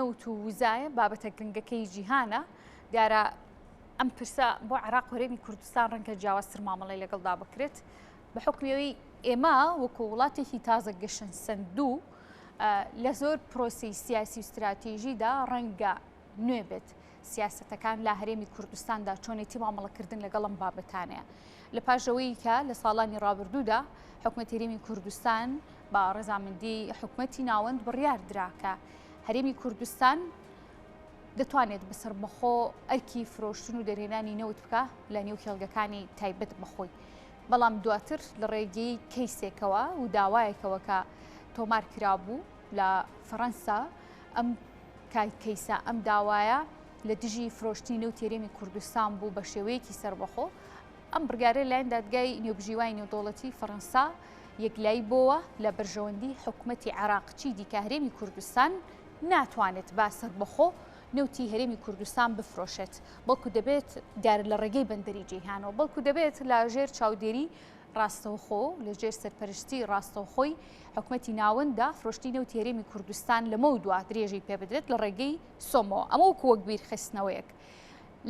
نەوت و وزایە بابەتە گرنگەکەی جیهانە دیارە ئەم پرسە بۆ عێراق و هەرێمی کوردستان ڕەنگە جیاوازتر مامەڵەی لەگەڵدا بکرێت بە حکمیەوەی ئێمە وەکو وڵاتێکی تازە گەشن سندوو لە زۆر پرۆسی سیاسی و استراتیژیدا ڕەنگە نوێ بێت سیاسەتەکان لە هەرێمی کوردستاندا چۆنێتی مامەڵەکردن لەگەڵم بابەتانەیە لە پاشەوەی کە لە ساڵانی ڕابردوودا حکومەتی هەرێمی کوردستان با ڕێزامەندی حکومەتی ناوەند بڕیار دراکە هەرێمی کوردستان دەتوانێت بەسەر بەخۆ ئەرکی فرۆشتن و دەرهێنانی نەوت بکە لە نێو خێڵگەکانی تایبەت بەخۆی بەڵام دواتر لە ڕێگەی کەیسێکەوە و داوایەکەوە کە تۆمار کرابوو لە فەڕەنسا ئەم کەیسە ئەم داوایە لە دژی فرۆشتنی نەوت هەرێمی کوردستان بوو بە شێوەیەکی سەربەخۆ ئەم بڕیارە لایەن دادگای نێوبژیوانی نێودەوڵەتی فەڕەنسا یەکلایی بۆوە لە بەرژەوەندی حکومەتی عێراق چی دیکە هەرێمی کوردستان ناتوانێت با سەربەخۆ نەوتی هەرێمی کوردستان بفرۆشێت بەڵکو دەبێت دیارە لە ڕێگەی بەندەری جیهانەوە بەڵکو دەبێت لە ژێر چاودێری ڕاستەوخۆ لە ژێر سەرپەرشتی ڕاستەوخۆی حکومەتی ناوەندا فرۆشتی نەوتی هەرێمی کوردستان لەمە و دوا درێژەی پێ بدرێت لە ڕێگەی سۆمەوە ئەمە وەکو وەک بیرخستنەوەیەک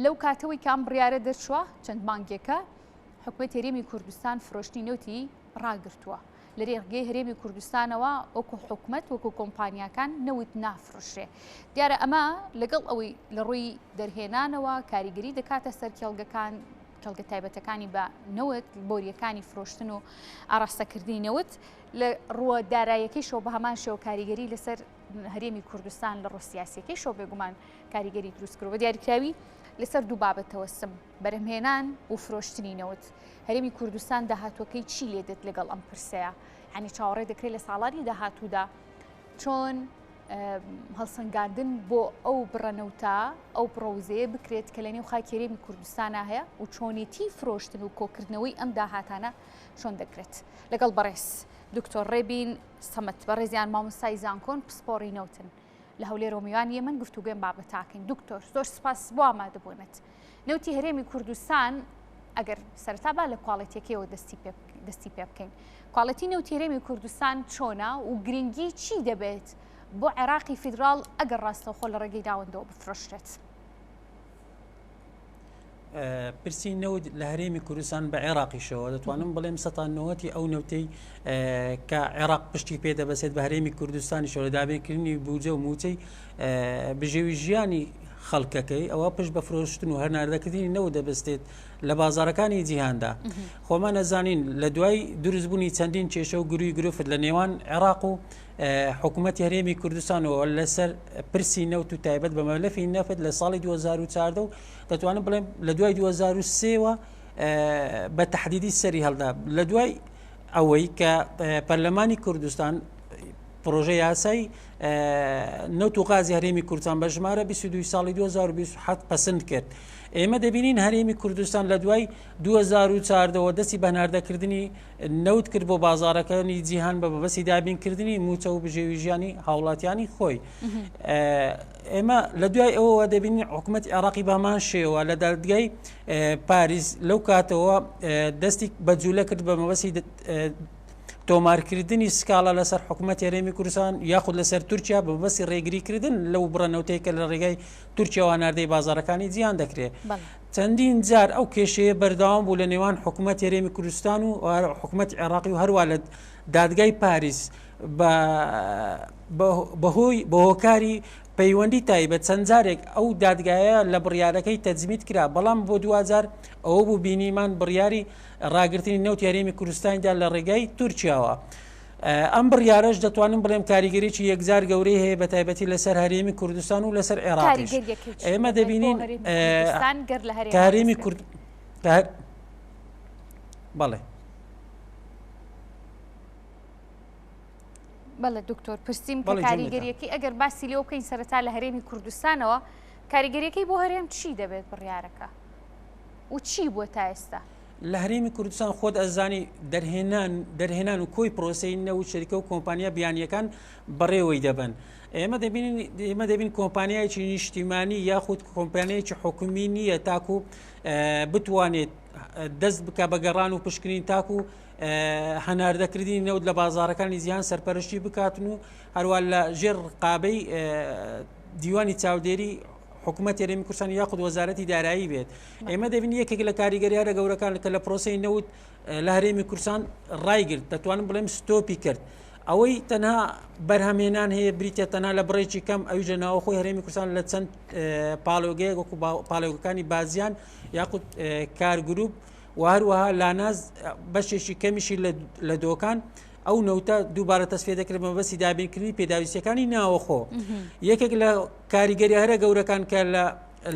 لەو کاتەوەی کام بڕیارە دەرچووە چەند مانگێکە حکومەتی هەرێمی کوردستان فرۆشتی نەوتی ڕاگرتووە لە ڕێگەی هەرێمی کوردستانەوە وەکو حکومەت وەکو کۆمپانیاکان نەوت نافرۆشێ دیارە ئەمە لەگەڵ ئەوەی لە ڕووی دەرهێنانەوە کاریگەری دەکاتە سەر کێڵگەکان کێڵگە تایبەتەکانی بە نەوت بۆریەکانی فرۆشتن و ئاراستەکردنی نەوت لە ڕووە داراییەکەیشەوە بە هەمان شێوە کاریگەری لەسەر هەرێمی کوردستان لە ڕۆ سیاسیەکەیشەوە بێگومان کاریگەری دروستکردەوە بە دیاریکراوی لەسەر دوو بابەتەوە سم بەرهەمهێنان و فرۆشتنی نەوت هەرێمی کوردستان داهاتوەکەی چی لێ دێت لەگەڵ ئەم پرسەیە ینی چاوەڕێ دەکرێت لە ساڵانی داهاتوودا چۆن هەڵسەنگاندن بۆ ئەو بڕەنەوتە ئەو پرۆزەیە بکرێت کە لە نێو خاکی هەرێمی کوردستانە هەیە و چۆنێتی فرۆشتن و کۆکردنەوەی ئەم داهاتانە چۆن دەکرێت لەگەڵ بەڕێز دکتۆر ڕێبین سەمەت بەڕێزیان مامۆستای زانکۆن پسپۆڕی نەوتن لە هەولێر ڕۆمیوان یەمەن گفتوگوێم بابەتاکەین دکتۆر زۆر سپاس بۆ ئامادەبوونت نەوتی هەرێمی کوردستان ئەگەر سەرەتا با لە کواڵەتیەکەیەوە دەستی پێ بکەین کواڵەتی نەوتی هەرێمی کوردستان چۆنە و گرنگی چی دەبێت بۆ عێراقی فیدراڵ ئەگەر ڕاستەوخۆ لە ڕێگەی داوەندەوە بفرۆشرێت پرسی نەوت لە هەرێمی کوردستان بە عێراقیشەوە دەتوانم بڵێم سەتانەوەتی ئەو نەوتەی کە عێراق پشتی پێ دەبەسێت بە هەرێمی کوردستانیشەوە لە دابینکردنی بوجە و موچەی بژێوی ژیانی خەڵکەکەی ئەوە پشت بە فرۆشتن و هەرناردەکردنی نەوت دەبستێت لە بازارەکانی جیهاندا خۆمان نەزانین لە دوای دروستبوونی چەندین کێشە و گروی گرفت لە نێوان عێراق و حکوومەتی هەرێمی کوردستانەوە لەسەر پرسی نەوت و تایبەت بە مەلەفی نەفت لە ساڵی 2014 و دەتوانم بڵێم لە دوای 2023ەوە بە تەحدیدی سەری هەڵدا لە دوای ئەوەی کە پەرلەمانی کوردستان پرۆژە یاسای نەوت و غازی هەرێمی کوردستان بە ژمارە 22 ساڵی 2027 پەسەند کرد ئێمە دەبینین هەرێمی کوردستان لە دوای 2014ەوە دەستی بەناردەکردنی نەوت کرد بۆ بازارەکانی جیهان بە بەبەسی دابینکردنی موچە و بژێوی ژیانی هاوڵاتیانی خۆی ئێمە لە دوای ئەوەوە دەبینین حکوومەتی عێراقی بامان شێوە لە دادگای پاریس لەو کاتەوە دەستی بەجوولە کرد بە مەبەسی تۆمارکردنی سکاڵە لەسەر حکوومەتی هەرێمی کوردستان یاخود لەسەر تورکیا بە بەسی ڕێگریکردن لەو بڕەنەوتەیەکە لە ڕێگای تورکیاوە ناردەی بازارەکانی جیهان دەکرێت چەندین جار ئەو کێشەیە بەردەوام بوو لە نێوان حکوومەتی هەرێمی کوردستان و حکوومەتی عێراقی و هەروە لە دادگای پاریس بە هۆکاری پەیوەندی تایبەت چەند جارێک ئەو دادگایە لە بڕیارەکەی تەجمیت کرا بەڵام بۆ دوجار ئەوە بوو بینیمان بڕیاری ڕاگررتنی نەوتی هەرێمی کوردستانیدا لە ڕێگای تورکیاوە ئەم بڕیارەش دەتوانم بڵێم کاریگەریی یەکجار گەورەی هەیە بە تایبەتی لەسەر هەرێمی کوردستان و لەسەر عێراقیش ئێمە دەبینین هەرێمی کورد بەڵێ بەڵێ دکتۆر پرسییم کە کاریگەریەکەی ئەگەر باسی لێ بکەین سەرەتا لە هەرێمی کوردستانەوە کاریگەریەکەی بۆ هەرێم چی دەبێت بڕیارەکە و چی بووە تا ئێستا لە هەرێمی کوردستان خۆت ئەزانی دەرهێنان و کۆی پرۆسەی نەوت شەریکە و کۆمپانیا بیانیەکان بەڕێوەی دەبن ئێمە دەبین کۆمپانیایکی نیشتیمانی یاخود کۆمپانیایکی حکومی نییە تاکو بتوانێت دەست بکە بە گەڕان و پشکنین تاکو هەناردەکردنی نەوت لە بازارەکانی جیهان سەرپەرشتی بکاتن و هەروە لە ژێر ڕقابەی دیوانی چاودێری حکوومەت هەرێمی کوردستان یاخود وەزارەتی دارایی بێت ئێمە دەبین یەکێک لە کاریگەریارە گەورەکان کە لە پرۆسی نەوت لە هەرێمی کوردستان ڕایگرت دەتوانم بڵێم ستۆپی کرد ئەوەی تەنها بەرهەمێنان هەیە بریتە تەنها لە بڕێکی کەم ئەویژە ناوەخۆی هەرێمی کوردستان لە چەند پاڵۆگەیەک وەکو پاڵۆگەکانی بازیان یاخود کارگروپ و هەروەها لاناز بەشێکی کەمیشی لە دۆکان ئەو نەوتە دووبارە تەسفێ دەکرێت مەبەستی دابینکردنی پێداویستەکانی ناوەخۆ یەکێک لە کاریگەری هەرە گەورەکان کە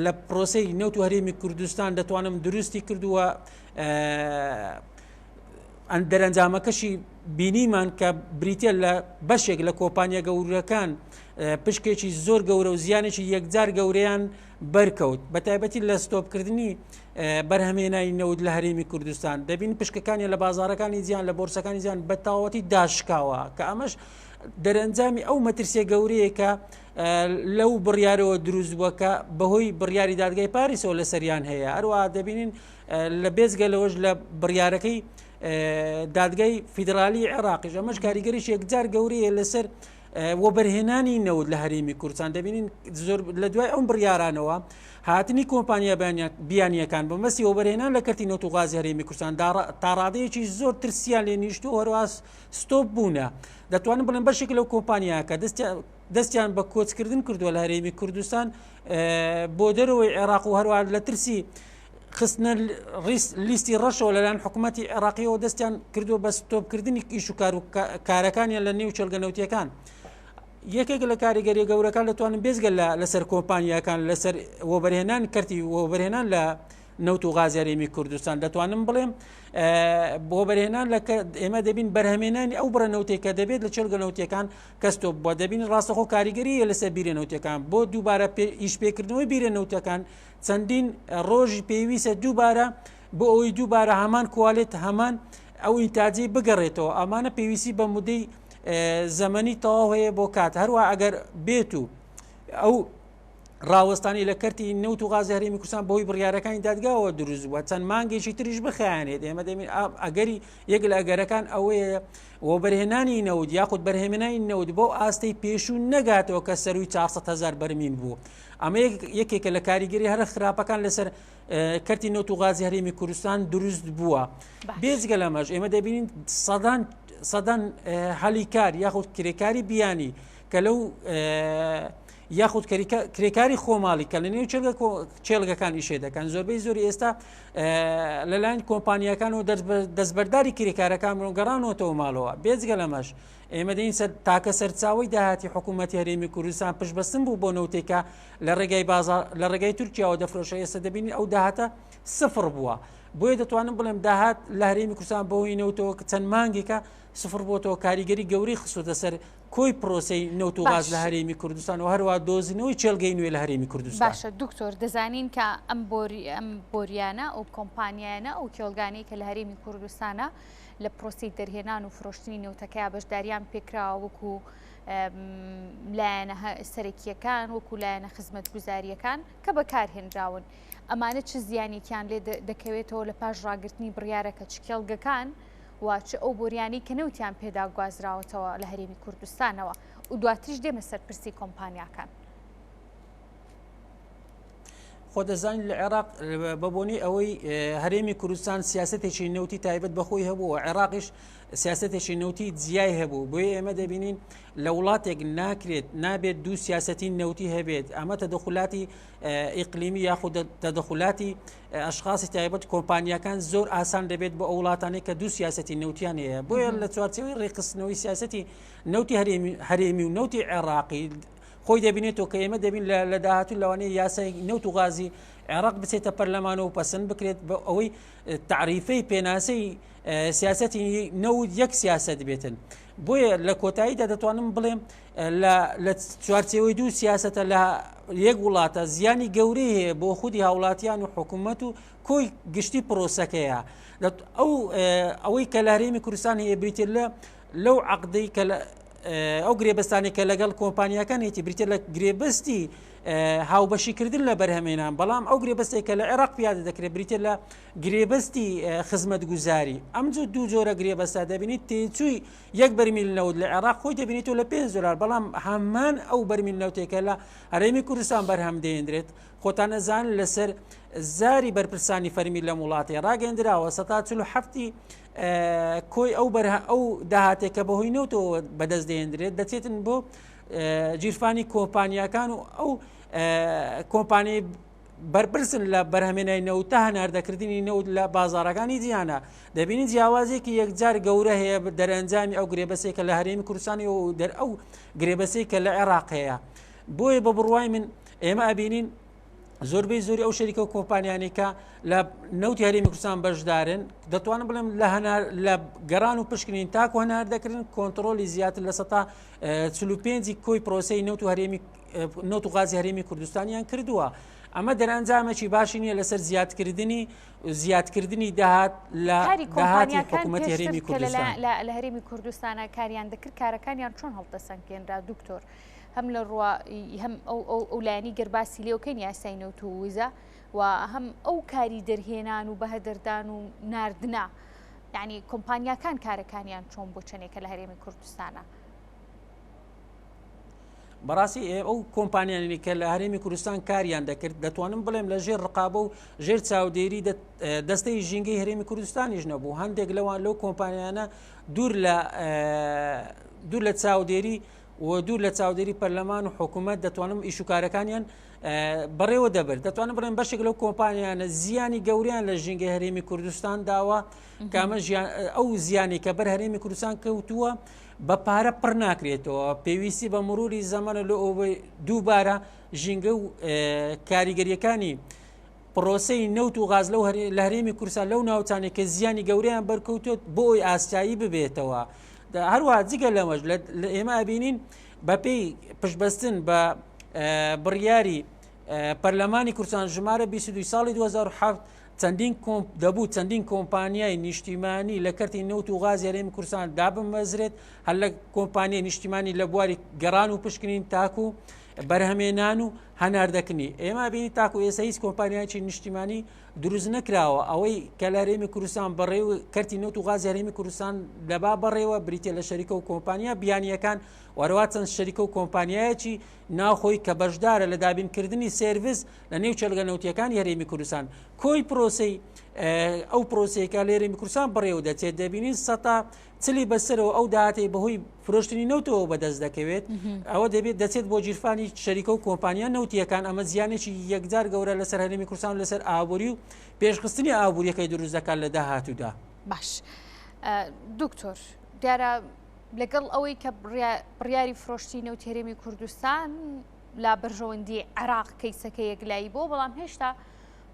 لە پرۆسەی نەوت و هەرێمی کوردستان دەتوانم دروستی کردووە دەرەنجامەکەشی بینیمان کە بریتە لە بەشێک لە کۆمپانیا گەورەکان پشکێکی زۆر گەورە و زیانێکی یەکجار گەورەیان بەرکەوت بە تایبەتی لە ستۆپکردنی بەرهەمێنانی نەوت لە هەرێمی کوردستان دەبین پشکەکانی لە بازارەکانی زیان لە بۆرسەکانی زیان بە تاوەتی داشکاوە کە ئەمەش دەرەنجامی ئەو مەترسیە گەورەیە کە لەو بڕیارەوە دروست بووە کە بەهۆی بڕیاری دادگای پاریسەوە لە سەریان هەیە هەروە دەبینین لە بێزگە لەوەش لە بڕیارەکەی دادگای فیدرالی عێراقیش ئەمەش کاریگەریش یەکجار گەورەیە لەسەر وەبەرهێنانی نەوت لە هەرێمی کوردستان دەبینین زۆر لە دوای ئەم بڕیارانەوە هاتنی کۆمپانیا بیانیەکان بە مەسی وەبەرهێنان لە کەرتی نەوت و غازی هەرێمی کوردستان تا ڕادەیەکی زۆر ترسیان لێ نیشتو هەروە ستۆپ بوونە دەتوانن بڵێن بەشێک لەو کۆمپانیاکە دەستیان بە کۆچکردن کردووە لە هەرێمی کوردستان بۆ دەرەوەی عێراق و هەروە لە ترسی خستنە لیستی ڕەشەوە لەلایەن حکوومەتی عێراقیەوە دەستیان کردووە بە ستۆپکردنی ئیش و کارەکانیان لە نێو چێلگەنەوتیەکان یەکێک لە کاریگەری گەورەکان دەتوانن بێزگە لەسەر کۆمپانیاکان لەسەر وەبەرهێنان کەرتی وەبەرهێنان لە نەوت و غازی هەرێمی کوردستان دەتوانم بڵێم وەبەرهێنان ئێمە دەبین بەرهەمێنانی ئەو بڕەنەوتێک کە دەبێت لە چێلگەنەوتیەکان کەستۆپ بۆ دەبین ڕاستەخۆ کاریگەریە لەسەر بیرێنەوتیەکان بۆ دووبارە ئیشپێکردنەوەی بیرێنەوتەکان چەندین ڕۆژی پێویستە دووبارە بۆ ئەوەی دووبارە هەمان کوالێت هەمان ئەو ئینتاجی بگەڕێتەوە ئەمانە پێویستی بە مودەی زەمەنی تەواو هەیە بۆ کات هەروە ئەگەر بێت و ئەو ڕاوەستانی لە کەرتی نەوت و غازی هەرێمی کوردستان بەهۆی بڕیارەکانی دادگاوە دروست بووە چەند مانگێکی تریش بخایانێت ئێمە دەبین ئەگەری یەک لە ئەگەرەکان ئەوەیە وەبەرهێنانی نەوت یاخود بەرهێمێنانی نەوت بۆ ئاستەی پێشوو نەگاتەوە کە سەروی 400,000 بەرمین بوو ئەمە یەکێکە لە کاریگەری هەرە خراپەکان لەسەر کەرتی نەوت و غازی هەرێمی کوردستان دروست بووە بێجگە لەمەش ئێمە دەبینین سەدان هەلیکار یاخود کرێکاری بیانی کە لەو یاخود کرێکاری خۆماڵی کە لە نێو چێلگەکان ئیشێ دەکەن زۆربەی زۆری ئێستا لەلایەن کۆمپانیەکانەوە دەستبەرداری کرێکارەکان گەڕانەوەتەوە ماڵەوە بێجگە لەمەش ئێمە دەین تاکە سەرچاوی داهاتی حکوومەتی هەرێمی کوردستان پشتبەستن بوو بۆ نەوتێکە لە ڕێگای تورکیاوە دەفرۆشە ئێستا دەبینی ئەو داهاتە سفر بووە بۆیە دەتوانم بڵێم داهات لە هەرێمی کوردستان بەهۆی نەوتەوە چەند مانگێکە سفر بۆتەوە کاریگەری گەوری خستوتە سەر کۆی پرۆسەی نەوت و غاز لە هەرێمی کوردستان و هەروە دۆزینەوەی چێلگەی نوێ لە هەرێمی کوردستان باشە دکتۆر دەزانین کە ئەم بۆریانە ئەو کۆمپانیانە ئەو کێڵگانی کە لە هەرێمی کوردستانە لە پرۆسی دەرهێنان و فرۆشتنی نەوتەکەی بەشداریان پێکراوە وەکو لایەنە سەرەکیەکان وەکو لایەنە خزمەت گوزاریەکان کە بەکارهێنراون ئەمانە چ زیانێکیان لێ دەکەوێتەوە لە پاش ڕاگررتنی بڕیارەکە چ کێڵگەکان واچ ئەو بۆریانی کە نەوتیان پێدا گوازراوەتەوە لە هەرێمی کوردستانەوە و دواتریش دێمە سەرپرسی کۆمپانیاکان خۆ دەزانین لە عێراق بەبوونی ئەوەی هەرێمی کوردستان سیاسەتێکی نەوتی تایبەت بەخۆی هەبوو عێراقیش سیاسەتێکی نەوتی جیای هەبوو بۆیە ئێمە دەبینین لە وڵاتێک نابێت دوو سیاسەتی نەوتی هەبێت ئەمە تەدەخولاتی ئیقلیمی یاخود تەدەخولاتی ئەشخاصی تایبەت کۆمپانیەکان زۆر ئاسان دەبێت بۆ ئەو وڵاتانەی کە دوو سیاسەتی نەوتیان هەیە بۆیە لە چوارچێوەی ڕێکخستنەوەی سیاسەتی نەوتی هەرێمی و نەوتی عێراقی خۆی دەبینێتەوە کە ئێمە دەبین لە داهاتوو لەوانەیە یاسای نەوت و غازی عێراق بچێتە پەرلەمانەوە پەسەند بکرێت بە ئەوەی تعریفەی پێناسەی سیاسەتی نەوت یەک سیاسەت بێتن بۆیە لە کۆتاییدا دەتوانم بڵێم لە چوارچێوەی دوو سیاسەتە لە یەک وڵاتە زیانی گەورەی هەیە بۆ خودی هاوڵاتیان و حکوومەت و کۆی گشتی پرۆسەکەیە ئەوەی کە لە هەرێمی کوردستان هەیە بریتێت لەو عەقدەی کە ئەو گرێبەستانی کە لەگەڵ کۆمپانیەکان هێتی بریتێت لە گرێبەستی هاوبەشیکردن لە بەرهەمێنان بەڵام ئەو گرێبەستێکە لە عێراق پیادە دەکرێت بریتە لە گرێبەستی خزمەتگوزاری ئەم دوو جۆرە گرێبەستا دەبینیت تێچووی یەک بەرمیل نەوت لە عێراق خۆی دەبینێتەوە لە $5 بەڵام هەمان ئەو بەرمیل نەوتێکە لە هەرێمی کوردستان بەرهەم دێنرێت خۆتان نەزان لەسەر زاری بەرپرسانی فەرمی لە وڵاتی ڕاگەندراوە 147 کۆی ئەو داهاتێکە بەهۆی نەوتەوە بەدەست دێنرێت دەچێتن بۆ جیرفانی کۆمپانیاکان و ئەو کۆمپانی بەرپرسن لە بەرهەمێنای نەوتە هەناردەکردنی نەوت لە بازارەکانی جیهانە دەبینی جیاوازێکی یەکجار گەورە هەیە دەرەنجامی ئەو گرێبەسێکە لە هەرێمی کوردستانی و ئەو گرێبەسێکە لە عێراق هەیە بۆیە بە بڕوای من ئێمە ئەبینین زۆربەی زۆری ئەو شەریکە و کۆمپانیانێکە لە نەوتی هەرێمی کوردستان بەشدارن دەتوانم بڵێم لە گەڕان و پشکنین تاکو هەنار دەکردن کۆنتترۆلی زیاتر لە 45 کۆی پرۆسی نەوت و هەرێمی نەوت و غازی هەرێمی کوردستانیان کردووە ئەمە دەرەنجامێکی باشی نییە لەسەر زیادکردنی داهات لە داهاتی حکوومەتی هەرێمی کوردستان لە هەرێمی کوردستانە کاریان دەکرد کارەکانیان چۆن هەڵدەسەنگێنرا دوکتۆر هەم لە ڕوا هەم ئەو لایانی گەرباسی لێوکەین یاسای نەوت و ویزە و هەم ئەو کاری دەرهێنان و بەهەدەردان و ناردنا یعنی کۆمپانیاکان کارەکانیان چۆن بۆ چەنێکە لە هەرێمی کوردستانە بەڕاستی ئەو کۆمپانیانی کە لە هەرێمی کوردستان کاریان دەکرد دەتوانم بڵێم لە ژێر ڕقابە و ژێر چاودێری دەستەی ژینگەی هەرێمی کوردستانیش نەبوو هەندێک لەوان لەو کۆمپانیانە دوور لە چاودێری و دوور لە چاودێری پەرلەمان و حکوومەت دەتوانم ئیشوکارەکانیان بەڕێوە دەبێت دەتوانم بڵێم بەشێک لەو کۆمپانیانە زیانی گەوریان لە ژینگەی هەرێمی کوردستان داوە کامە ئەو زیانی کە بەر هەرێمی کوردستان کەوتووە بە پارە پڕ ناکرێتەوە پێویستی بە مروری زەمانە لە دووبارە ژینگە و کاریگەریەکانی پرۆسەی نەوت و غاز لە هەرێمی کوردستان لەو ناوچانێک کە زیانی گەوریان بەرکەوتوت بۆ ئەوی ئاسایی ببێتەوە هەروە جگە لەمەش ئێمە ئەبینین بەپێی پشتبەستن بە بڕیاری پەرلەمانی کوردستان ژمارە 22 ساڵی 2007 چەندین کۆمپانیای نیشتیمانی لە کەرتی نەوت و غازی هەرێمی کوردستان دابمەزرێت هەر لە کۆمپانیای نیشتیمانی لە بواری گەڕان و پشکنین تاکو بەرهەمێنان و هەناردەکردنی ئێمە بینی تاکو ئێستا هیچ کۆمپانیایکی نیشتیمانی دروست نەکراوە ئەوەی کە لە هەرێمی کوردستان بەڕێوە کەرتی نەوت و غازی هەرێمی کوردستان دەبا بەڕێوە بریتە لە شەریکە و کۆمپانیا بیانیەکان وەرەوە چەند شەریکە و کۆمپانیایەکی ناوخۆی کە بەشدارە لە دابینکردنی سێرڤیس لە نێو چەلگە نەوتیەکانی هەرێمی کوردستان کۆی پرۆسەی ئەو پرۆسەیەکە لە هەرێمی کوردستان بەڕێوە دەچێت دەبینین سەتا چلی بەسەرەوە ئەو داهاتی بەهۆی فرۆشتنی نەوتەوە بەدەست دەکەوێت ئەوە دەبێت دەچێت بۆ جیرفانی شەریکە و کۆمپانیا نەوتیەکان ئەمە زیانێکی یەکجار گەورە لەسەر هەرێمی کوردستان لەسەر ئابووری و پێشخستنی ئابوووریەکەی دروست دەکات لە داهاتوودا باش دکتۆر دیارە لەگەڵ ئەوەی کە بڕیاری فرۆشتی نەوتی هەرێمی کوردستان لا بەرژەوەندی عێراق کەیسەکە یەکلایی بۆ بەڵام هێشتا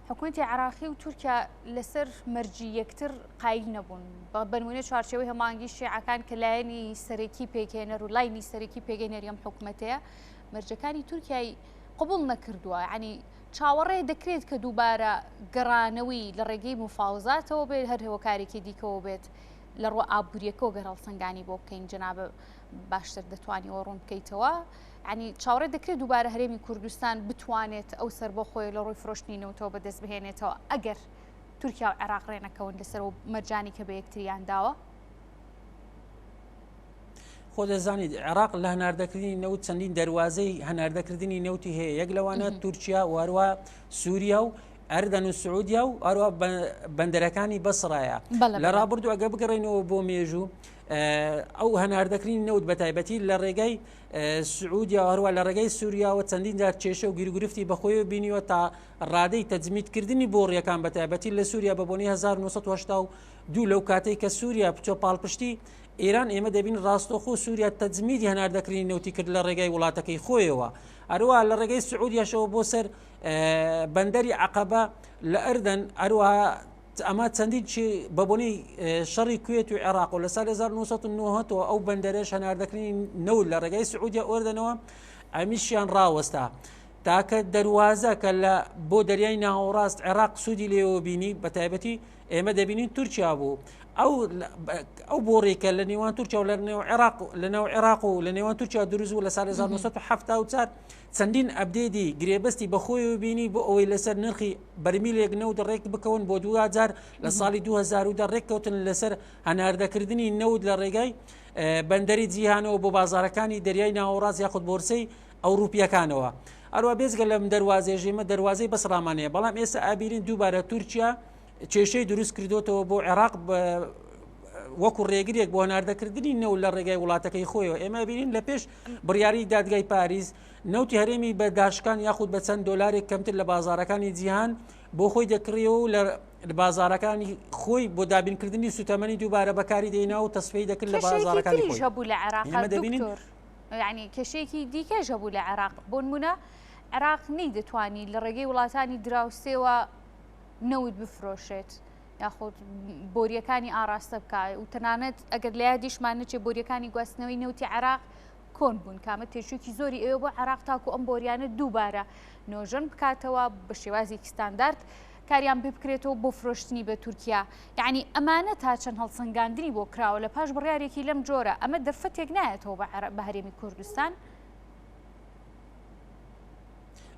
حکوومەتی عێراقی و تورکیا لەسەر مەرجی یەکتر قایل نەبوون بە نمونە چوارچێوەی هەمانگی شیعەکان کە لایەنی سەرەکی پێکێنەر و لاینی سەرەکی پێگەینەری ئەم حکوومەتەیە مەرجەکانی تورکیای قبول نەکردووە ینی چاوەڕێ دەکرێت کە دووبارە گەڕانەوەی لە ڕێگەی مفاوزاتەوە بێت هەر هەوەکارێکی دیکەوە بێت لە ڕۆ ئابوووریەکەەوە گەڕڵ سنگانی بۆ بکەین جنابە باشتر دەتوانیەوە ڕوون بکەیتەوە ینی چاوەڕێ دەکرێت دووبارە هەرێمی کوردستان بتوانێت ئەو سەر بۆ خۆی لە ڕووی فرۆشتنی نەوتەوە بەدەست بهێنێتەوە ئەگەر تورکیا و عێراق ڕێنەکەون لەسەر و مەرجانی کە بە یەکتریان داوە خۆ دەزانیت عێراق لە هەناردەکردنی نەوت چەندین دەواازەی هەناردەکردنی نەوتی هەیە یەک لەوانە تورکیا واروە سووریا و ئەردەن و سعودیا و ئەروە بەندەرەکانی بەسڕایە لە ڕابردوو ئەگە بگەڕێنەوە بۆ مێژوو ئەو هەناردەکردنی نەوت بە تایبەتی لە ڕێگەی سعودیا هەروە لە ڕێگەی سووریاوە چەندین جار کێشە و گیرگرفتی بەخۆیەوە بینیوە تا ڕادەی تەجمیدکردنی بۆ ڕێەکان بە تایبەتی لە سووریا بە بۆنی 1982 لەو کاتێک کە سووریا بچۆ پاڵپشتی ئێران ئێمە دەبین ڕاستۆخۆ سووریا تەجمیدی هەناردەکردنی نەوتی کرد لە ڕێگەی وڵاتەکەی خۆیەوە هەروە لە ڕێگەی سعودیاشەوە بۆ سەر بەندەری عەقەبە لە ئەردەن هەروە ئەمە چەندین بەبوونی شەڕی کوێت و عێراق و لە ساڵ 1990 ئەو بەندەرەش هەناردەکردنی نەوت لە ڕێگەی سعودیا ئۆردنەوە ئەمیشیان ڕاوەستا تاکە دەواازە کە لە بۆ دەریای ناوەڕاست عێراق سوودی لێەوە بینی بە تایبەتی ئێمە دەبینین تورکیا بوو ئەو بۆڕێکە لە نێوان تورکیا و لە نێو عێراق و لە نێوان تورکیا دروست و لە سال 1970 چەندین ئەبدێتی گرێبەستی بەخۆی بینی بۆ ئەوەی لەسەر نرخی بەرمیلێک نەوت ڕێک بکەون بۆ 2000 لە ساڵی 2010 ڕێککەوتن لەسەر هەناردەکردنی نەوت لە ڕێگای بەندەری جیهانەوە بۆ بازارەکانی دەریای ناوەڕاست یاخود بۆرسەی ئەوروپیەکانەوە. ئەروە بێزگە لەم دەواازێژێمە دەواازەی بەسڕامانەیە، بەڵام ئێستا ئابیرین دووبارە تورکیا کێشەی دروست کردوتەوە بۆ عێراق وەکو ڕێگرێک بۆ هەناردەکردنی نەوت لە ڕێگای وڵاتەکەی خۆیەوە. ئێمە بینین لە پێش بڕیاری دادگای پاریس نەوتی هەرێمی بەداشکان یاخود بە چەند دۆلارێک کەمتر لە بازارەکانی جیهان بۆ خۆی دەکڕیەوە و لە بازارەکانی خۆی بۆ دابینکردنی سوتەمەنی دووبارە بەکاری دێنا و تەسفەی دەکرد لە بازارەکانی خۆی. هەبوو لە عێراق دکتۆر، یعنی کێشەیەکی دیکەش هەبوو لە عێراق. بۆ نمونە عێراق نەیدەتوانی لە ڕێگەی وڵاتانی دراوسێوە نەوت بفرۆشێت یاخود بۆریەکانی ئاراستە بکات و تەنانەت ئەگەر لە یادیشمان نەچێ بۆریەکانی گواستنەوەی نەوتی عێراق کۆن بوون، کامە تێشوکی زۆری ئێوە بۆ عێراق تاکو ئەم بۆریانە دووبارە نۆژەن بکاتەوە بە شێوازێکی ستاندارد کاریان پێ بکرێتەوە بۆ فرۆشتنی بە تورکیا. یعنی ئەمانە تا چەند هەڵسەنگاندنی بۆ کراوە لە پاش بڕیارێکی لەم جۆرە، ئەمە دەرفەتێک نایەتەوە بە هەرێمی کوردستان.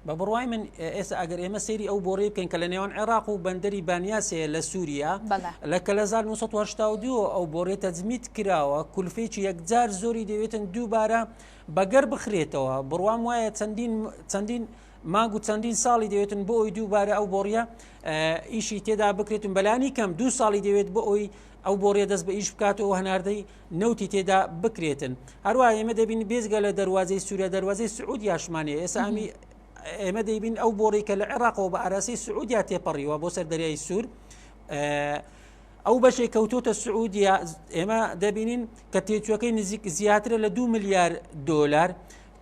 بە بڕوای من ئێستا ئەگەر ئێمە سەیری ئەو بۆڕێ بکەین کە لە نێوان عێراق و بەندەری بانیاسەیە لە سووریا لە کە لە 1982 ئەو بۆڕێ تەجمیت کراوە، کولفێکی یەکجار زۆری دەوێتن دووبارە بەگەر بخرێتەوە. بڕوام وایە چەندین مانگ و چەندین ساڵی دەوێتن بۆ ئەوی دووبارە ئەو بۆڕیە ئیشی تێدا بکرێتن، بەلانی کەم 2 ساڵی دەوێت بۆ ئەوی ئەو بۆڕێ دەست بە ئیش بکاتەوە هەناردەی نەوتی تێدا بکرێتن. هەروە ئێمە دەبین بێزگە لە دەواازەی سووریا دەواازەی سعودی یاشمانەیە. ئێستا ئێمە دەیبین ئەو بۆڕێکە لە عێراقەوە بە ئاراسی سعودیا تێپەڕیوە بۆ سەر دەریای سوور، ئەو بەشێک کەوتۆتە سعودیا ئێمە دەبینین کە تێچوەکەی نزیک زیاترە لە 2 ملیار دۆلار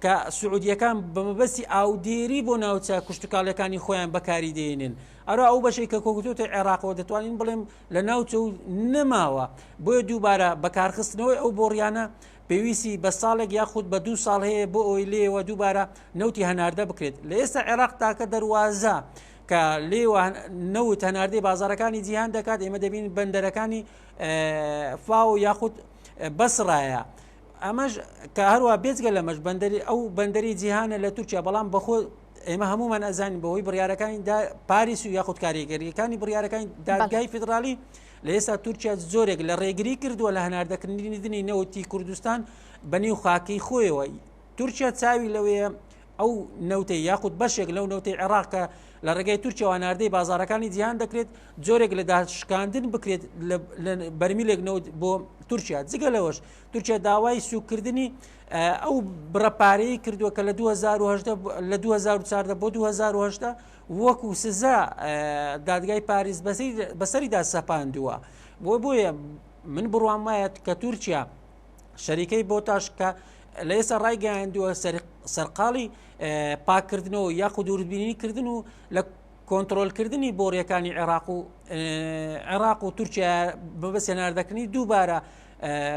کە سعودیەکان بەمەبەستی ئاودێری بۆ ناوچە کوشتتوکاڵەکانی خۆیان بەکاری دێنن. ئەرە ئەو بەشێک کە کۆکتۆتە عێراقەوە دەتوانین بڵێم لە ناوچە و نەماوە، بۆیە دووبارە بەکارخستنەوەی ئەو بۆڕیانە پێویستی بە ساڵێک یاخود بە 2 ساڵ هەیە بۆ ئەوی لێوە دووبارە نەوتی هەناردە بکرێت. لە ئێستا عێراق تاکە دەواازە کە لێوە نەوت هەناردەی بازارەکانی جیهان دەکات. ئێمە دەبین بەندەرەکانی فاو یاخود بەسڕایە. ئەمەش کە هەروە بێزگە لەمەش ئەو بەندەری جیهانە لە تورکیا، بەڵام بەخۆ ئێمە هەمومان ئەزانین بەهۆی بڕیارەکانی پاریس و یاخود کاریگەریەکانی بڕیارەکانی دادگای فیدرالی لە ئێستا تورکیا زۆرێک لە ڕێگری کردووە لە هەناردەکردنی دنی نەوتی کوردستان بەنێو خاکەی خۆیەوە. تورکیا چاوی لەوەیە ئەو نەوتەی یاخود بەشێک لەو نەوتەی عێراقە لە ڕێگەی تورکیا و هەناردەی بازارەکانی جیهان دەکرێت جۆرێک لە داشکاندن بکرێت لە بەرمیلێک نەوت بۆ تورکیا. جگە لەوەش تورکیا داوای سوکردنی ئەو بڕەپارەی کردووە کە لە 2014 بۆ 2010 وەکو سزا دادگای پاریس بەسەریدا سەپاندووە. بۆیە من بڕوام وایە کە تورکیا شەریکەی بۆ تاشکە لە ئێستا ڕایگەیاندووە سەرقاڵی پاکردنەوە یاخود دووربینی کردن و لە کۆنتترۆلکردنی بۆڕیەکانی عێراق و تورکیا بەبەست هێناردەکردنی دووبارە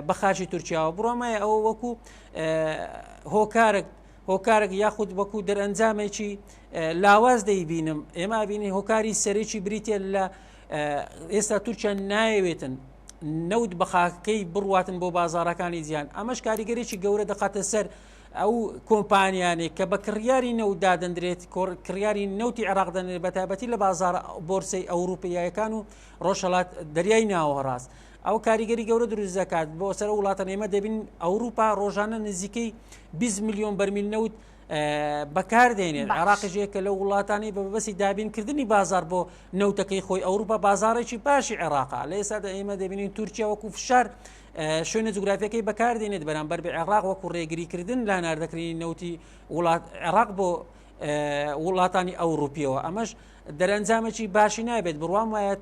بەخاشی تورکیاوە. بڕۆمایە ئەوە وەکو هۆکارێک یاخود وەکو دەرئەنجامێکی لاواز دەیبینم. ئێمە بینی هۆکاری سەرێکی بریتە لە ئێستا تورکیا نایەوێتن نەوت بە خاکەی بڕواتن بۆ بازارەکانی جیهان. ئەمەش کاریگەرێکی گەورە دەقاتە سەر ئەو کۆمپانیانێک کە بە کڕیاری نەوت دادەندرێت، کڕیاری نەوتی عێراق دەنێت بە تایبەتی لە بازار بۆرسەی ئەوروپیایەکان و ڕۆژهەڵات دەریای ناوەڕاست. ئەو کاریگەری گەورە دروست دەکات بۆ سەر وڵاتان. ئێمە دەبین ئەوروپا ڕۆژانە نزیکەی 20 میلیۆن بەرمیل نەوت بەکاردێنێت. عێراقیژەیە کە لە وڵاتانی بەبەستی دابینکردنی بازار بۆ نەوتەکەی خۆی ئەوروپا بازارێکی باشی عێراقا. لە ئێستادا ئێمە دەبینین تورکیا وەکو فشار شوێنە جوگرافیەکەی بەکاردێنێت بەرامبەر بە عێراق وەکو ڕێگریکردن لە هەناردەکردنی نەوتی عێراق بۆ وڵاتانی ئەوروپیەوە. ئەمەش دەرەنجامێکی باشی نابێت. بڕوام وایە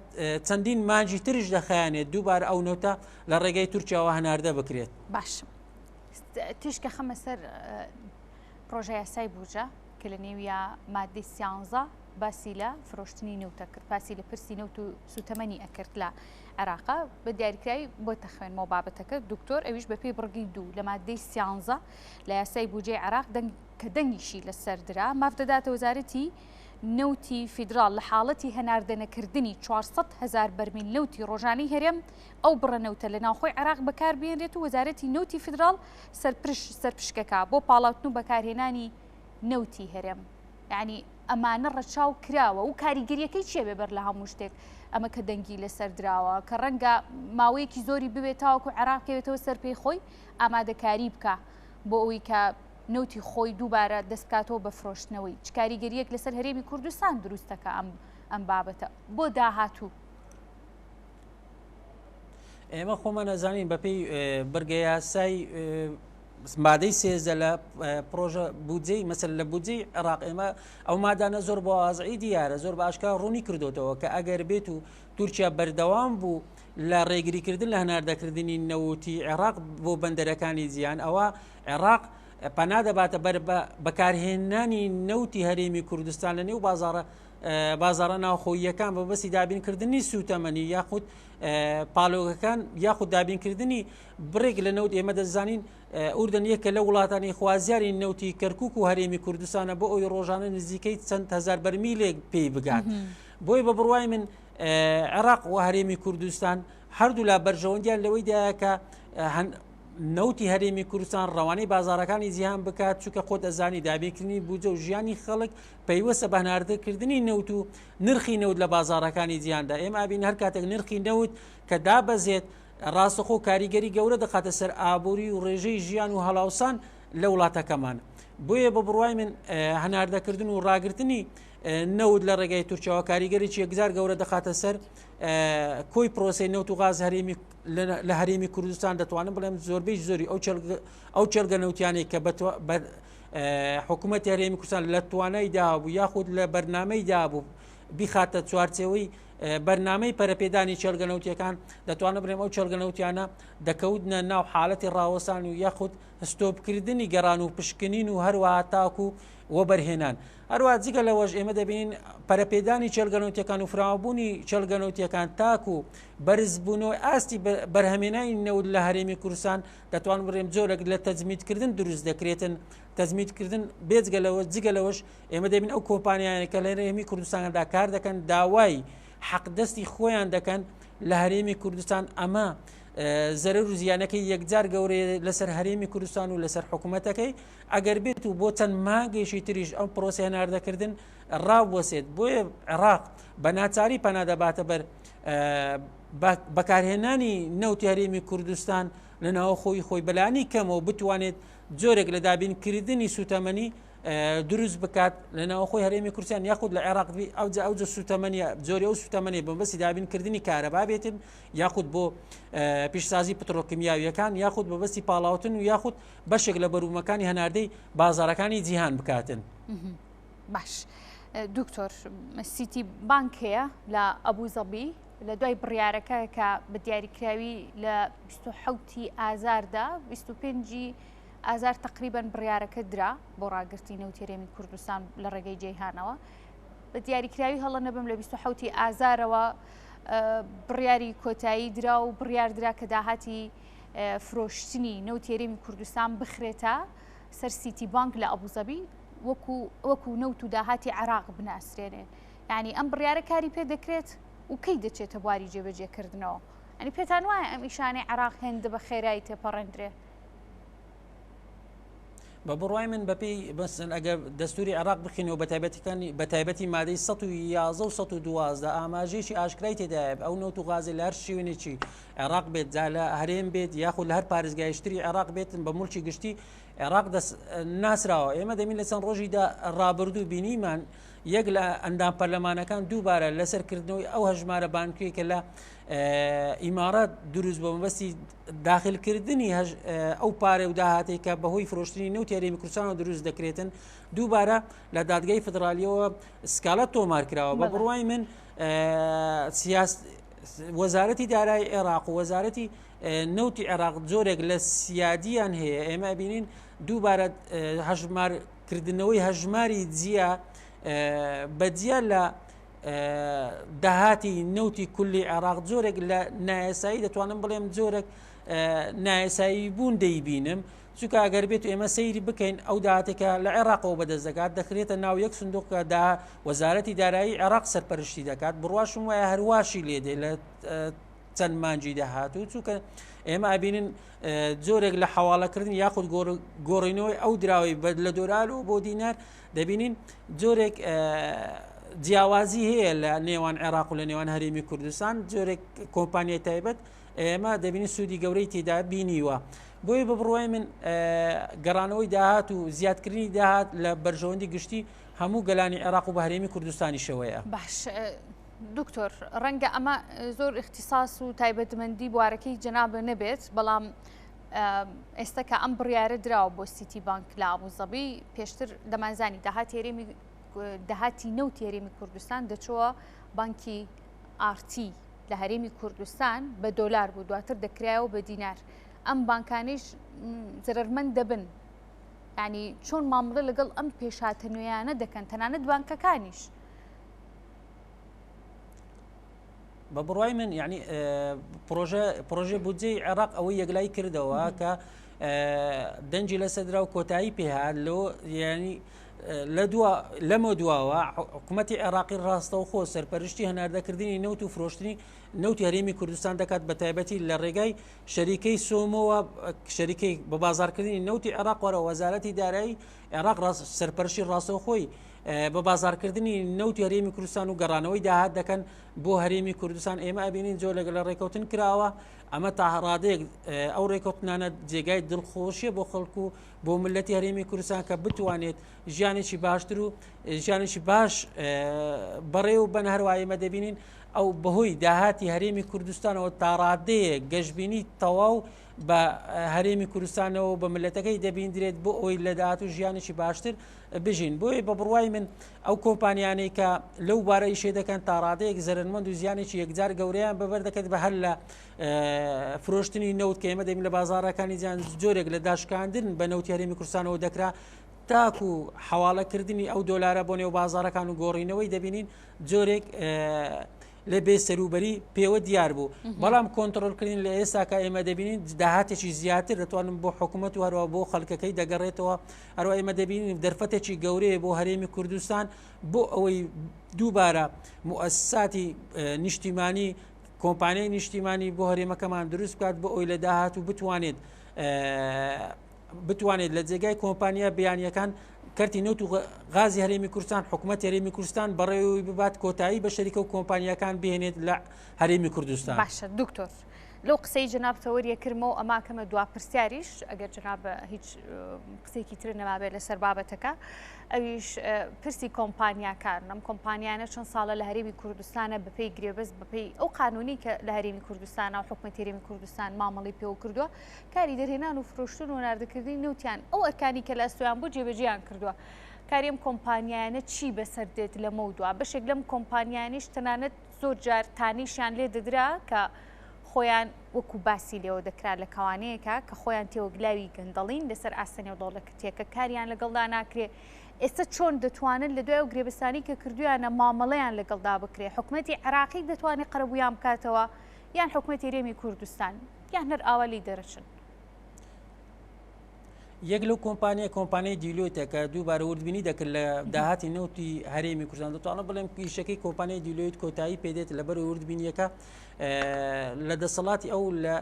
چەندین مانجی تریش دەخایانێت دووبارە ئەو نەوتە لە ڕێگەی تورکیاوە هەناردە بکرێت. باش تشکە خەمە سەر پرۆژە یاسای بوجە کە لە نێویە مادەی 13 باسی لە فرۆشتنی نەوتە کرد، باسی لە پرسی نەوت و سوتەمەنی ئەکرد لە عێراقا بە دیاریکراوی بۆ تەخوێنمەوە بابەتەکە. دکتۆر ئەویش بە پێی بڕگی 2 لە مادەی 13 لە یاسای بوجەی عێراق دەنگ کە دەنگیشی لەسەردرا ماف دەداتە وەزارەتی نەوتی فیدرال لە حاڵەتی هەناردەنەکردنی 400,000 بەرمیل نەوتی ڕۆژانەی هەرێم ئەو بڕەنەوتە لە ناوخۆی عێراق بەکاربێنرێت و وەزارەتی نەوتی فیدرال سەرپشکەکە بۆ پاڵاوتن و بەکارهێنانی نەوتی هەرێم. یعنی ئەمانە ڕەچاو کراوە و کاریگەریەکەی چێ بێبەر لە هەموو شتێک ئەمە کە دەنگی لەسەر دراوە کە ڕەنگە ماوەیەکی زۆری ببێت تاوەکو عێراقێتەوە سەر پێی خۆی ئامادەکاری بکە بۆ ئەوەی کە نەوتی خۆی دووبارە دەستکاتەوە بە فرۆشتنەوەی چ کاریگەریەک لەسەر هەرێمی کوردستان دروستەکە ئەم بابەتە بۆ داهاتوو. ئێمە خۆمان نەزانین بەپێی بەرگە یاسای مادەی سێزدە لە پرۆژە بودجەی مەسەل لە بودجەی عێراق ئێمە ئەو مادانە زۆر بۆ ئازایی دیارە زۆر بە ئاشکرا ڕوونی کردوتەوە کە ئەگەر بێت و تورکیا بەردەوام بوو لە ڕێگریکردن لە هەناردەکردنی نەوتی عێراق بۆ بەندەرەکانی جیان ئەوە عێراق پەنا دەباتە بەکارهێنانی نەوتی هەرێمی کوردستان لە نێو بازارە ناوخۆییەکان بە بەسی دابینکردنی سوتەمەنی یاخود پاڵۆگەکان یاخود دابینکردنی بڕێک لە نەوت ئێمە دەزانین ئوردن یەکە لە وڵاتانی خوازیاری نەوتی کەرکووک و هەرێمی کوردستانە بۆ ئەوی ڕۆژانە نزیکەی چەند هەزار بەرمیلێک پێی بگات بۆی بە بڕوای من عێراق و هەرێمی کوردستان هەردوو لا بەرژەوەندیان لەوەیدایە کە نەوتی هەرێمی کوردستان ڕەوانەی بازارەکانی جیهان بکات چونکە خۆت ئەزانی دابینکردنی بودجە و ژیانی خەڵک پەیوەستە بە هەناردەکردنی نەوت و نرخی نەوت لە بازارەکانی جیهاندا ئێمە ئابین هەر کاتێک نرخی نەوت کە دابەزێت ڕاستەخۆ کاریگەری گەورە دەخاتە سەر ئابووری و ڕێژەی ژیان و هەڵاوسان لە وڵاتەکەمان بۆیە بە بڕوای من هەناردەکردن و ڕاگررتنی نەوت لە ڕێگای تورکیاوە کاریگەری یەکجار گەورە دەخاتە سەر کۆی پرۆسی نەوت و غاز هەرێمی لە هەرێمی کوردستان دەتوانم بڵێم زۆربەی زۆری ئەو چێلگە نەوتیانەی کە حکوومەتی هەرێمی کوردستان لە توانای دابوو یاخود لە بەرنامەی دابوو بیخاتە چوارچێوەی بەرنامەی پەرەپێدانی چێلگەنەوتیەکان دەتوانە بڕێم ئەو چێلگەنەوتیانە دەکەوتنە ناو حاڵەتی ڕاوەسان و یاخود ستۆپکردنی گەڕان و پشکنین و هەروەها تاکو وەبەرهێنان هەروە جگە لەوەش ئێمە دەبینین پەرەپێدانی چێلگەنەوتیەکان و فراوانبوونی چێلگەنەوتیەکان تاکو بەرزبوونەوەی ئاستی بەرهەمێنانی نەوت لە هەرێمی کوردستان دەتوان بڕێم جۆرێک لە تەجمیدکردن دروست دەکرێتن تەجمیدکردن بێجگە لەوە جگە لەوەش ئێمە دەبین ئەو کۆمپانیانێکە لە هەرێمی کوردستاندا کار دەکەن داوای حەقدەستی خۆیان دەکەن لە هەرێمی کوردستان ئەمە زەرەر و زیانەکەی یەکجار گەورەیە لەسەر هەرێمی کوردستان و لەسەر حکوومەتەکەی ئەگەر بێت و بۆ چەند مانگێکی تریش ئەم پرۆسی هەناردەکردن ڕاوەسێت بۆیە عێراق بە ناچاری پەنا دەباتە بەر بەکارهێنانی نەوتی هەرێمی کوردستان لە ناوخۆی خۆی بەلانی کەمەوە بتوانێت جۆرێک لە دابینکردنی سوتەمەنی دروست بکات لە ناوخۆی هەرێمی کوردستان یاخود لە عێراقی ئەوجە سوتەمەنیە جۆری ئەو سوتەمەنی بەبەستی دابینکردنی کارەبا بێتن یاخود بۆ پیشسازی پترۆکیمیاویەکان یاخود بەبەستی پاڵاوتن و یاخود بەشێک لە بەروومەکانی هەناردەی بازارەکانی جیهان بکاتن. باش دکتۆر سیتی بانک هەیە لە ئەبوزەبی لە دوای بڕیارەکە کە بە دیاریکراوی لە 27 ئازاردا 25 ئازار تقریبان بڕیارەکە درا بۆ ڕاگررتی نەوتی هەرێمی کوردستان لە ڕێگەی جیهانەوە بە دیاریکراوی هەڵە نەبم لە 27 ئازارەوە بڕیاری کۆتایی درا و بڕیاردرا کە داهاتی فرۆشتنی نەوتی هەرێمی کوردستان بخرێتە سەر سیتی بانک لە ئەبوزەبی وەکو نەوت و داهاتی عێراق بناسرێنێ یعنی ئەم بڕیارە کاری پێ دەکرێت و کەی دەچێتە بواری جێبەجێکردنەوە ئەنی پێتان وایە ئەم ئیشانەی عێراق هێندە بە خێرایی تێپەڕێندرێ بە بڕوای من بەپێی بەسن ئەگەر دەستوری عێراق بخینەوە بە تایبەتی مادەی 111 و 112 ئاماژێکی ئاشکرای تێدایە ئەو نەوت و غازی لە هەر شوێنێکی عێراق بێت جا لە هەرێم بێت یاخود لە هەر پارێزگایشتری عێراق بێتن بە مڵکی گشتی عێراق دەست ناسراوە ئێمە دەمین لە چەند ڕۆژیدا ڕابردوو بینیمان یەک لە ئەندام پەرلەمانەکان دووبارە لەسەرکردنەوەی ئەو هەژمارە بانکیە کە لە ئیمارات دروست بۆ مەبەستی داخلکردنی ئەو پارێ و داهاتێک کە بەهۆی فرۆشتنی نەوتی هەرێمی کوردستانەوە دروست دەکرێتن دووبارە لە دادگای فدرالیەوە سکالە تۆمار کراوە بە بڕوای من وەزارەتی دارایی عێراق و وەزارەتی نەوتی عێراق جۆرێک لە سیادیان هەیە ئێمە بینین دووبارە هەژمارکردنەوەی هەژماری جیا بەجیا لە داهاتی نەوتی کولی عێراق جۆرێک لە نایەسایی دەتوانم بڵێم جۆرێک نایەسایی بوون دەیبینم چونکە ئەگەر بێت و ئێمە سەیری بکەین ئەو داهاتێکە لە عێراقەوە بەدەست دەکات دەخرێتە ناو یەک سندوقدا وەزارەتی دارایی عێراق سەرپەرشتی دەکات بڕواشم وایە هەرواشی لێدێ لە چەند مانجی داهاتوو چونکە ئێمە ئەبینن جۆرێک لە حواڵەکردن یاخود گۆڕینەوەی ئەو دراوی لە دۆلار و بۆ دینار دەبینین جۆرێک جیاوازی هەیە لە نێوان عێراق و لە نێوان هەرێمی کوردستان جۆرێک کۆمپانیای تایبەت ئێمە دەبینین سوودی گەورەی تێدا بینیوە بۆی بە بڕوای من گەڕانەوەی داهات و زیادکردنی داهات لە بەرژەوەندی گشتی هەموو گەلانی عێراق و بە هەرێمی کوردستانی شەوەیە. باش دکتۆر ڕەنگە ئەمە زۆر اختصاص و تایبەتمەندی بوارەکەی جەنابە نەبێت بەڵام ئێستا کە ئەم بڕیارە دراوە بۆ سیتی بانک لە ئابوزەبی پێشتر دەمانزانی داهاتی نەوتی هەرێمی کوردستان دەچەوە بانکی ئارتی لە هەرێمی کوردستان بە دۆلار بوو دواتر دەکرایەوە بە دینار ئەم بانکانیش زەرمەند دەبن ینی چۆن مامەڵە لەگەڵ ئەم پێشاتە نوێیانە دەکەن تەنانەت بانکەکانیش بە بڕوای من یعنی پرۆژێ بودجەی عێراق ئەوەی یەکلای کردەوە کە دەنجی لەسەدرا و کۆتایی پێهات لەوە ینی لەمە دواوە حکوومەتی عێراقی ڕاستەوخۆ سەرپەرشتی هەناردەکردنی نەوت و فرۆشتنی نەوتی هەرێمی کوردستان دەکات بە تایبەتی لە ڕێگای شەریکەی سۆمەوە شەریکەی بە بازارکردنی نەوتی عێراق وەرە وەزارەتی دارایی عێراق سەرپەرشتی ڕاستەوخۆی بە بازارکردنی نەوتی هەرێمی کوردستان و گەڕانەوەی داهات دەکەن بۆ هەرێمی کوردستان ئێمە ئەبینین جۆ لەگەڵ لە ڕێکەوتن کراوە ئەمە تا ڕادەیەک ئەو ڕێکەوتنانە جێگای دڵخۆشیە بۆ خەڵکو بۆ ملەتی هەرێمی کوردستان کە بتوانێت ژیانێکی باشتر و ژیانێکی باش بەڕێ و بەن هەروە ئێمە دەبینین ئەو بەهۆی داهاتی هەرێمی کوردستانەوە تا ڕادەیەک گەشتبینی تەواو بە هەرێمی کوردستانەوە بە ملەتەکەی دەبیندرێت بۆ ئەوی لە داهات و ژیانێکی باشتر بژین بۆی بە بڕوای من ئەو کۆمپانیانەی کە لەو بارەی شێ دەکەن تا ڕادەیەک زەرمەند و زیانێکی یەکجار گەورەیان بەبەر دەکەێت بە هەر لە فرۆشتنی نەوت کە ئێمە دەبین لە بازارەکانی جیان جۆرێک لە داشکاندن بە نەوتی هەرێمی کوردستانەوە دەکرا تاکو حواڵەکردنی ئەو دۆلارە بۆ نێو بازارەکان و گۆڕینەوەی دەبینین جۆرێک لە بێ سەروبەری پێوە دیار بوو بەڵام کۆنتترۆلکردین لە ئێستا کە ئێمە دەبینین داهاتێکی زیاتر دەتوانم بۆ حکوومەت و هەروە بۆ خەڵکەکەی دەگەڕێتەوە هەروە ئێمە دەبینین دەرفەتێکی گەورەیە بۆ هەرێمی کوردستان بۆ ئەوەی دووبارە مؤسساتی نیشتیمانی کۆمپانیای نیشتیمانی بۆ هەرێمەکەمان دروست بکات بۆ ئەوی لە داهات و بتوانێت لە جێگای کۆمپانیا بیانیەکان کەرتی نەوت و غازی هەرێمی کوردستان حکوومەت هەرێمی کوردستان بەڕێوەی ببات کۆتایی بە شەریکە و کۆمپانیەکان بهێنێت لە هەرێمی کوردستان. باشە دکتۆر لەو قسەی جناب تەوەریە کردمەوە ئەماکەمە دوا پرسیاریش ئەگەر جناب هیچ قسێکی تر نەمابێت لەسەر بابەتەکە ئەویش پرسی کۆمپانیاکان ئەم کۆمپانیانە چەند ساڵە لە هەرێمی کوردستانە بەپێی گرێبەست بەپێی ئەو قانونی کە لە هەرێمی کوردستانە و حکوومەتی هەرێمی کوردستان مامەڵی پێوە کردووە کاری دەرهێنان و فرۆشتن و ناردەکردنی نەوتیان ئەو ئەرکانی کە لە ئەستۆیان بۆ جێبەجێیان کردووە کاریم کۆمپانیانە چی بەسەر دێت لە مەودووە بەشێک لەم کۆمپانیانیش تەنانەت زۆر جار تانیشیان لێ دەدرا کە خۆیان وەکو باسی لێەوە دەکرا لە کەوانەیەکە کە خۆیان تێوەگلاوی گەندەڵین لەسەر ئاستەنێ و دەوڵەتێکە کاریان لەگەڵدا ناکرێت ئێستا چۆن دەتوانن لە دوای و گرێبەستانی کە کردویانە مامەڵەیان لەگەڵدا بکرێ حکوومەتی عێراقی دەتوانێت قەرەبوویان بکاتەوە یان حکوومەتی هەرێمی کوردستان یان هەر ئاوالی دەرەچن یەک لەو کۆمپانیای دیلۆیتە کە دووبارە وردبینی دەکرد لە داهاتی نەوتی هەرێمی کوردستان دەتوانە بڵێم پیشەکەی کۆمپانیای دیلۆیت کۆتایی پێدێت لەبەر وردبینیەکە لە دەسەڵاتی ئەو لە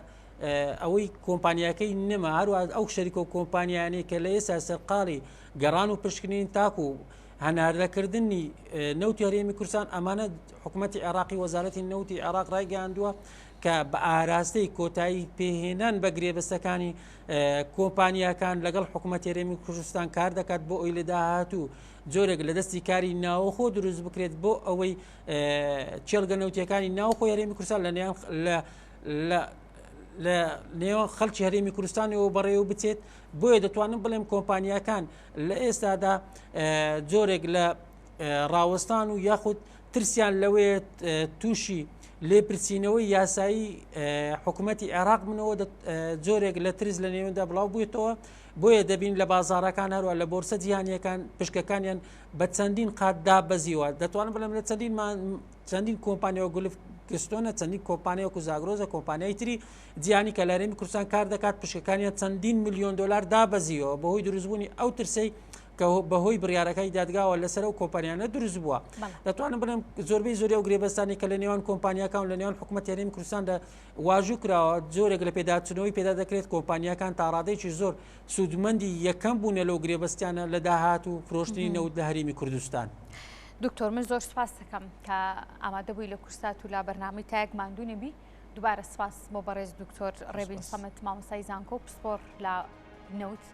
ئەوەی کۆمپانیاکەی نەما هەروە ئەو شەریکە و کۆمپانیانەی کە لە ئێستا سەرقاڵی گەڕان و پشکنین تاکو و هەناردەکردنی نەوتی هەرێمی کوردستان ئەمانە حکوومەتی عێراقی وەزارەتی نەوتی عێراق ڕایگەیاندووە کە بە ئاراستەی کۆتایی پێهێنان بە گرێبەستەکانی کۆمپانیاکان لەگەڵ حکوومەتی هەرێمی کوردستان کار دەکات بۆ ئەوی لە داهاتوو جۆرێک لە دەستی کاری ناوخۆ دروست بکرێت بۆ ئەوەی چێلگە نەوتیەکانی ناوخۆی هەرێمی کوردستان لە نێوان خەڵکی هەرێمی کوردستانەوە بەڕێوە بچێت بۆیە دەتوانم بڵێم کۆمپانیاکان لە ئێستادا جۆرێک لە ڕاوەستان و یاخود ترسیان لەوەیە تووشی لێپرسینەوەی یاسایی حکوومەتی عێراق بنەوە جۆرێک لە ترس لە نێوەندا بڵاو بوویتەوە بۆیە دەبین لە بازارەکان هەروە لە بۆرسە جیهانیەکان پشکەکانیان بە چەندین قات دابەزیوە دەتوانم بڵێم لە چەندین کۆمپانیەوە گولف گستۆنە چەندی کۆمپانیایەک و زاگرۆزە کۆمپانیای تری جیانی کە لە هەرێمی کوردستان کار دەکات پشکەکانیان چەندین میلیۆن دلار دابەزیەوە بەهۆی دروستبوونی ئەو ترسەی کە بەهۆی بڕیارەکەی دادگاوە لەسەر ئەو کۆمپانیانە دروست بووە. دەتوانم بڵێم زۆربەی زۆری ئەو گرێبەستانی کە لە نێوان کۆمپانیەکان و لە نێوان حکوومەت هەرێمی کوردستاندا واژوو کراوە جۆرێک لە پێداچنەوەی پێدا دەکرێت کۆمپانیەکان تا ڕادێکی زۆر سوودمەندی یەکەم بوونە لەو گرێبەستیانە لە داهات و فرۆشتنی نەوت لە هەرێمی کوردستان. دکتۆر من زۆر سپاس دەکەم کە ئامادە بووی لە کورسات و لا بەرنامەی تایەک ماندوو نەبی. دووبارە سپاس بۆ بەڕێز دکتۆر ڕێبین سەمەد مامۆستای زانکۆ و پسپۆر لە نەوت